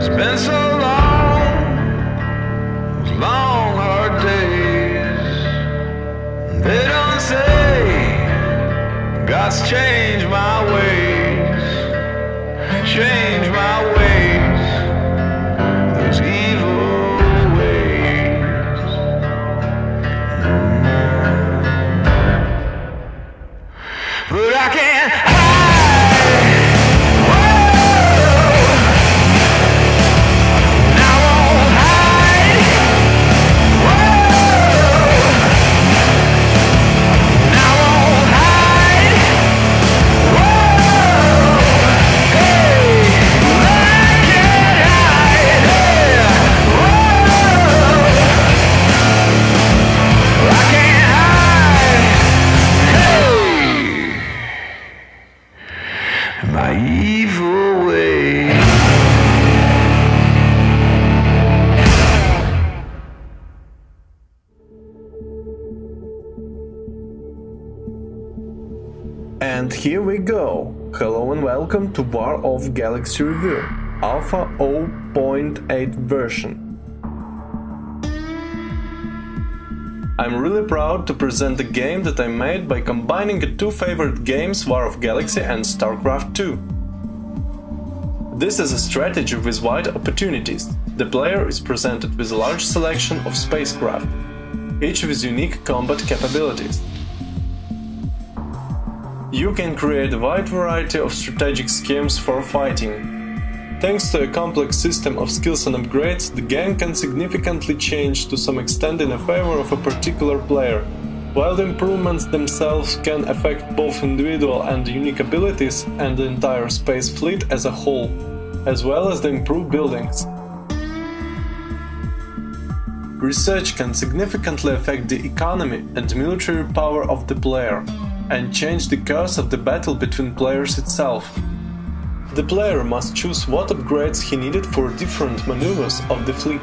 It's been so long, those long hard days. They don't say God's changed my ways, changed my ways, those evil ways. But I can't hide. My evil way. And here we go. Hello and welcome to War of Galaxy Review, Alpha 0.8 version. I'm really proud to present the game that I made by combining the two favorite games, War of Galaxy and StarCraft 2. This is a strategy with wide opportunities. The player is presented with a large selection of spacecraft, each with unique combat capabilities. You can create a wide variety of strategic schemes for fighting. Thanks to a complex system of skills and upgrades, the game can significantly change to some extent in favor of a particular player, while the improvements themselves can affect both individual and unique abilities and the entire space fleet as a whole, as well as the improved buildings. Research can significantly affect the economy and military power of the player, and change the course of the battle between players itself. The player must choose what upgrades he needed for different maneuvers of the fleet.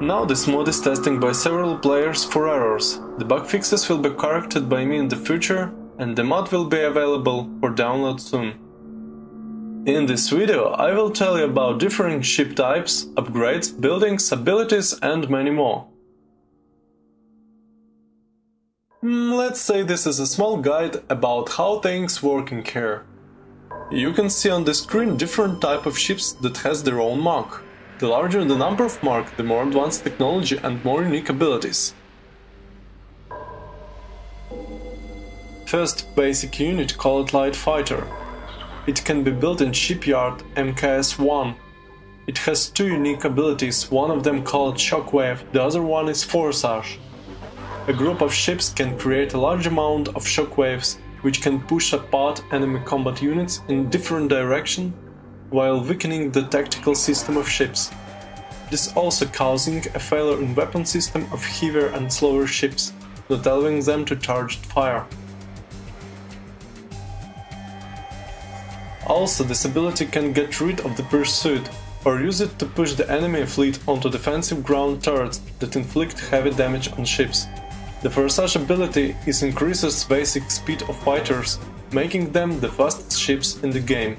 Now this mod is testing by several players for errors. The bug fixes will be corrected by me in the future, and the mod will be available for download soon. In this video I will tell you about different ship types, upgrades, buildings, abilities and many more. Let's say this is a small guide about how things work in here. You can see on the screen different type of ships that has their own mark. The larger the number of mark, the more advanced technology and more unique abilities. First basic unit, called Light Fighter. It can be built in Shipyard MKS-1. It has two unique abilities, one of them called Shockwave, the other one is Forsage. A group of ships can create a large amount of shockwaves, which can push apart enemy combat units in different directions while weakening the tactical system of ships. This also causing a failure in weapon system of heavier and slower ships, not allowing them to charge fire. Also, this ability can get rid of the pursuit, or use it to push the enemy fleet onto defensive ground turrets that inflict heavy damage on ships. The Forsage ability increases basic speed of fighters, making them the fastest ships in the game.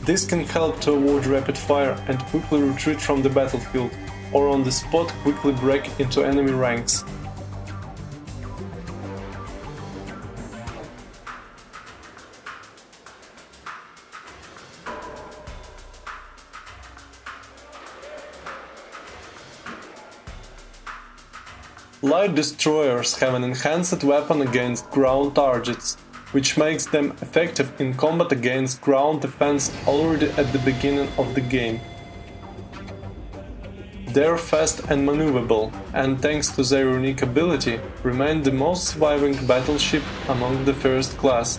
This can help to avoid rapid fire and quickly retreat from the battlefield, or on the spot quickly break into enemy ranks. Light destroyers have an enhanced weapon against ground targets, which makes them effective in combat against ground defense already at the beginning of the game. They are fast and maneuverable, and thanks to their unique ability, remain the most surviving battleship among the first class.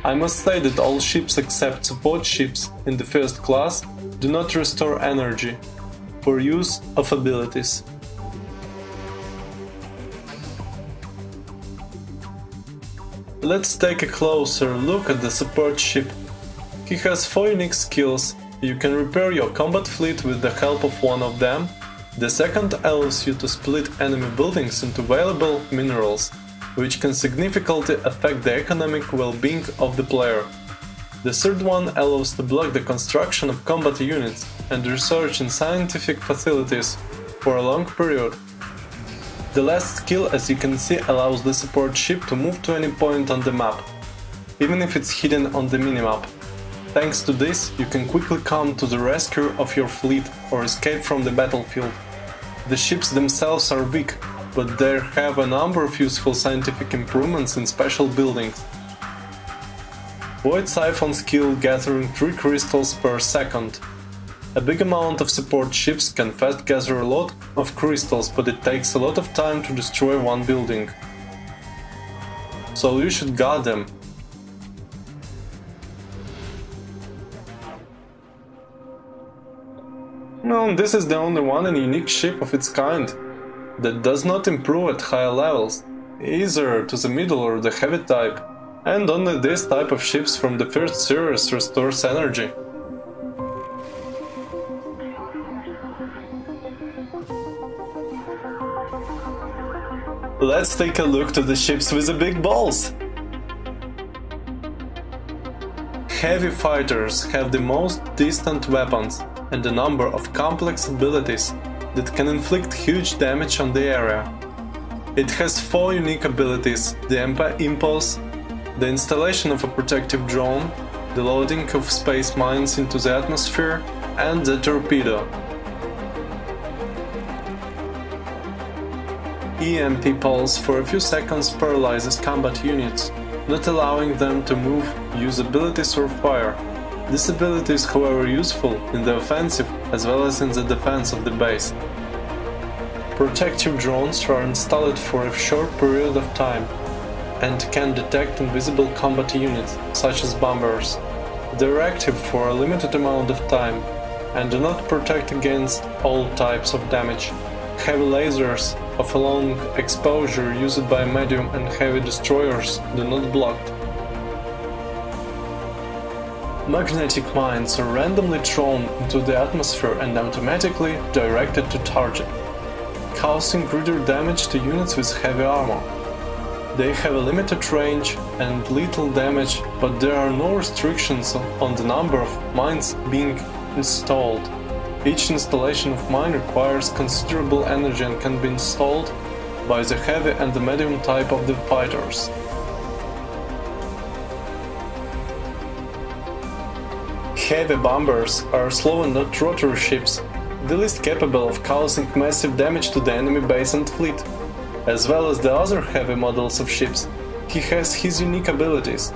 I must say that all ships except support ships in the first class do not restore energy for use of abilities. Let's take a closer look at the support ship. He has 4 unique skills. You can repair your combat fleet with the help of one of them. The second allows you to split enemy buildings into valuable minerals, which can significantly affect the economic well-being of the player. The third one allows to block the construction of combat units and research in scientific facilities for a long period. The last skill, as you can see, allows the support ship to move to any point on the map, even if it's hidden on the minimap. Thanks to this, you can quickly come to the rescue of your fleet or escape from the battlefield. The ships themselves are weak, but they have a number of useful scientific improvements in special buildings. Void Siphon skill gathering 3 crystals per second. A big amount of support ships can fast gather a lot of crystals, but it takes a lot of time to destroy one building. So you should guard them. No, this is the only one and unique ship of its kind that does not improve at higher levels, either to the middle or the heavy type, and only this type of ships from the first series restores energy. Let's take a look to the ships with the big balls! Heavy fighters have the most distant weapons and a number of complex abilities that can inflict huge damage on the area. It has 4 unique abilities: the Impulse, the installation of a protective drone, the loading of space mines into the atmosphere, and the torpedo. EMP Pulse for a few seconds paralyzes combat units, not allowing them to move, use abilities or fire. This ability is however useful in the offensive as well as in the defense of the base. Protective drones are installed for a short period of time and can detect invisible combat units, such as bombers. They are active for a limited amount of time and do not protect against all types of damage. Heavy lasers of a long exposure used by medium and heavy destroyers do not block. Magnetic mines are randomly thrown into the atmosphere and automatically directed to target, causing greater damage to units with heavy armor. They have a limited range and little damage, but there are no restrictions on the number of mines being installed. Each installation of mine requires considerable energy and can be installed by the heavy and the medium type of the fighters. Heavy bombers are slow and not rotary ships, the least capable of causing massive damage to the enemy base and fleet. As well as the other heavy models of ships, he has his unique abilities.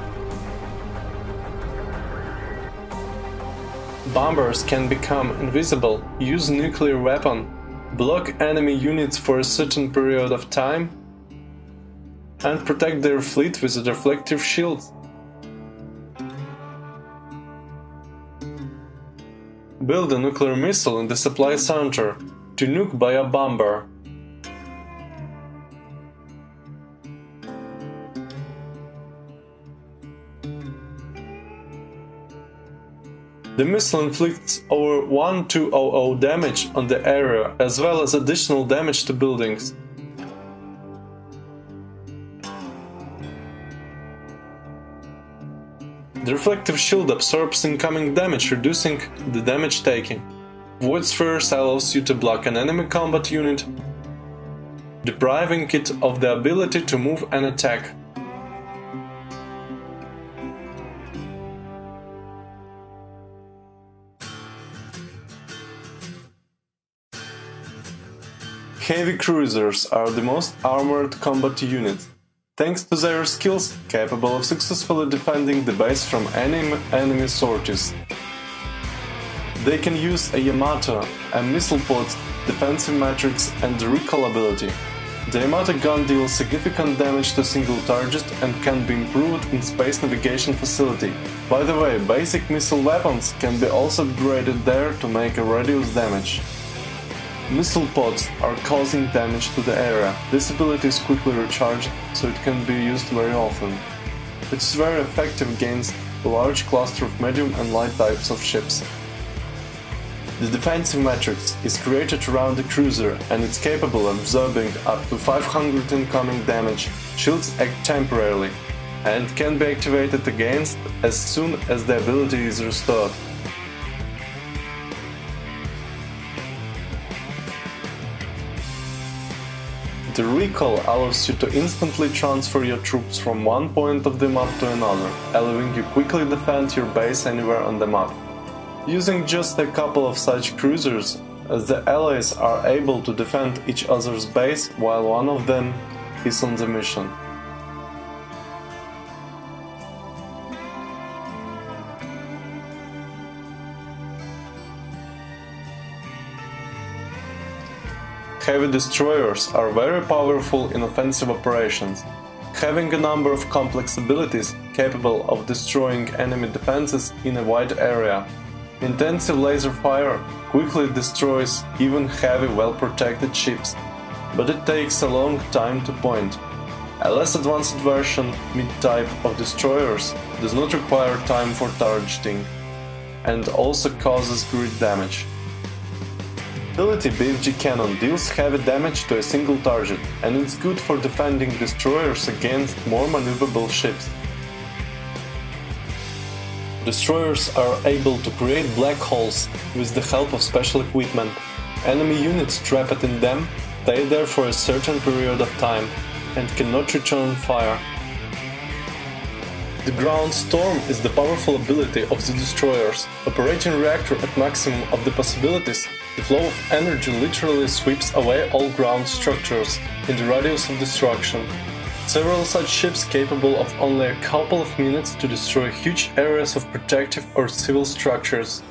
Bombers can become invisible, use nuclear weapon, block enemy units for a certain period of time, and protect their fleet with a reflective shield. Build a nuclear missile in the supply center to nuke by a bomber. The missile inflicts over 1200 damage on the area, as well as additional damage to buildings. The reflective shield absorbs incoming damage, reducing the damage taken. Void Spheres allows you to block an enemy combat unit, depriving it of the ability to move and attack. Heavy cruisers are the most armored combat units, thanks to their skills capable of successfully defending the base from any enemy sorties. They can use a Yamato, a missile pod, defensive matrix and recall ability. The Yamato gun deals significant damage to single target and can be improved in space navigation facility. By the way, basic missile weapons can be also upgraded there to make a radius damage. Missile pods are causing damage to the area. This ability is quickly recharged, so it can be used very often. It is very effective against a large cluster of medium and light types of ships. The defensive matrix is created around the cruiser and it's capable of absorbing up to 500 incoming damage shields act temporarily and can be activated against as soon as the ability is restored. The recall allows you to instantly transfer your troops from one point of the map to another, allowing you quickly defend your base anywhere on the map. Using just a couple of such cruisers, the allies are able to defend each other's base while one of them is on the mission. Heavy destroyers are very powerful in offensive operations, having a number of complex abilities capable of destroying enemy defenses in a wide area. Intensive laser fire quickly destroys even heavy, well-protected ships, but it takes a long time to point. A less advanced version, mid-type of destroyers, does not require time for targeting, and also causes grid damage. Ability BFG Cannon deals heavy damage to a single target, and it's good for defending destroyers against more maneuverable ships. Destroyers are able to create black holes with the help of special equipment. Enemy units trapped in them stay there for a certain period of time and cannot return fire. The Ground Storm is the powerful ability of the destroyers. Operating reactor at maximum of the possibilities, the flow of energy literally sweeps away all ground structures in the radius of destruction. Several such ships capable of only a couple of minutes to destroy huge areas of protective or civil structures.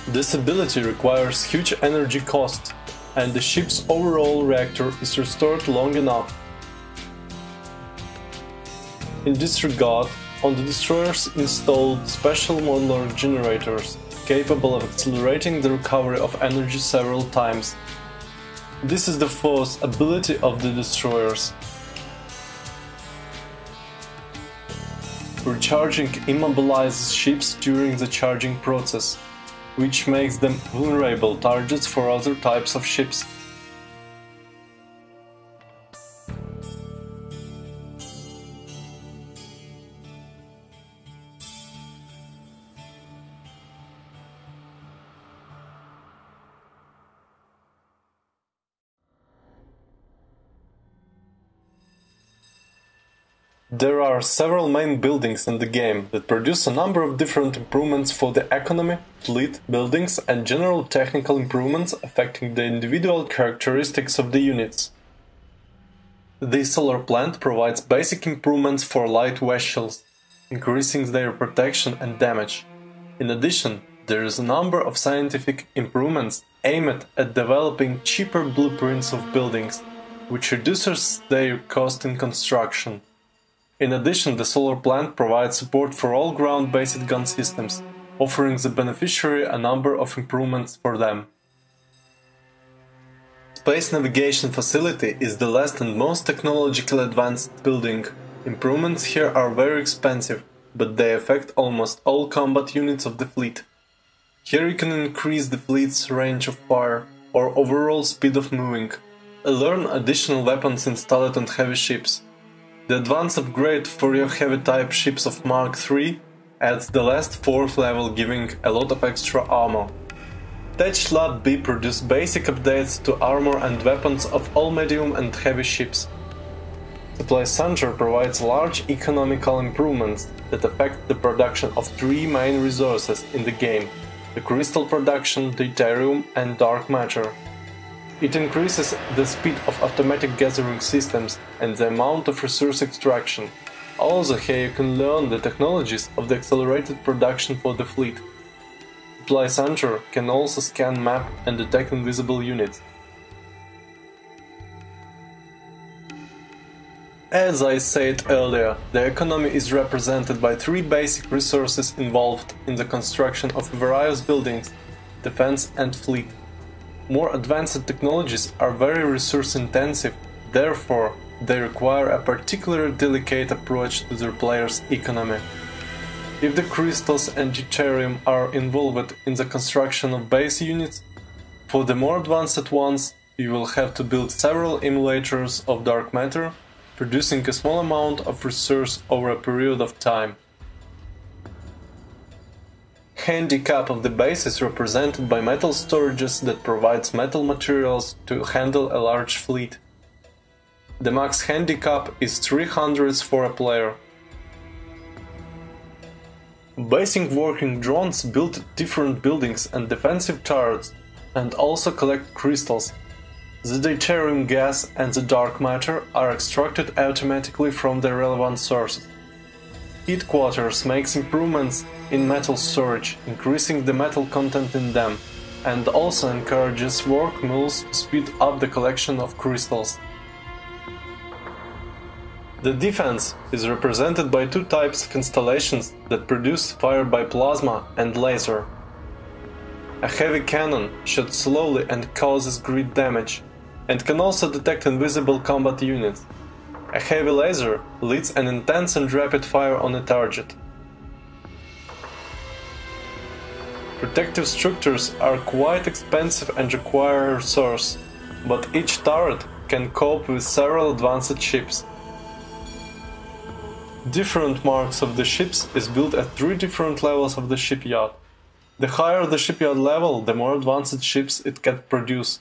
This ability requires huge energy cost, and the ship's overall reactor is restored long enough. In this regard, on the destroyers installed special modular generators, capable of accelerating the recovery of energy several times. This is the fourth ability of the destroyers. Recharging immobilizes ships during the charging process, which makes them vulnerable targets for other types of ships. There are several main buildings in the game that produce a number of different improvements for the economy, fleet, buildings and general technical improvements affecting the individual characteristics of the units. The solar plant provides basic improvements for light vessels, increasing their protection and damage. In addition, there is a number of scientific improvements aimed at developing cheaper blueprints of buildings, which reduces their cost in construction. In addition, the solar plant provides support for all ground-based gun systems, offering the beneficiary a number of improvements for them. Space Navigation Facility is the last and most technologically advanced building. Improvements here are very expensive, but they affect almost all combat units of the fleet. Here you can increase the fleet's range of fire or overall speed of moving, learn additional weapons installed on heavy ships. The advanced upgrade for your heavy type ships of Mark III adds the last 4th level, giving a lot of extra armor. Tech Lab B produced basic updates to armor and weapons of all medium and heavy ships. Supply Center provides large economical improvements that affect the production of 3 main resources in the game: the crystal production, deuterium and dark matter. It increases the speed of automatic gathering systems and the amount of resource extraction. Also here you can learn the technologies of the accelerated production for the fleet. Supply Center can also scan map and detect invisible units. As I said earlier, the economy is represented by 3 basic resources involved in the construction of various buildings, defense and fleet. More advanced technologies are very resource intensive, Therefore, they require a particularly delicate approach to their player's economy. If the crystals and deuterium are involved in the construction of base units, for the more advanced ones, you will have to build several emulators of dark matter, producing a small amount of resource over a period of time. Handicap of the base is represented by metal storages that provides metal materials to handle a large fleet. The max handicap is 300 for a player. Basing working drones build different buildings and defensive turrets, and also collect crystals. The deuterium gas and the dark matter are extracted automatically from the relevant sources. Headquarters makes improvements in metal storage, increasing the metal content in them, and also encourages work mills to speed up the collection of crystals. The defense is represented by two types of installations that produce fire by plasma and laser. A heavy cannon shoots slowly and causes great damage, and can also detect invisible combat units. A heavy laser leads an intense and rapid fire on a target. Protective structures are quite expensive and require resource, but each turret can cope with several advanced ships. Different marks of the ships is built at 3 different levels of the shipyard. The higher the shipyard level, the more advanced ships it can produce.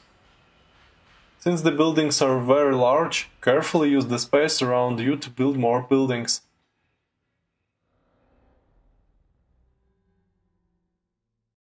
Since the buildings are very large, carefully use the space around you to build more buildings.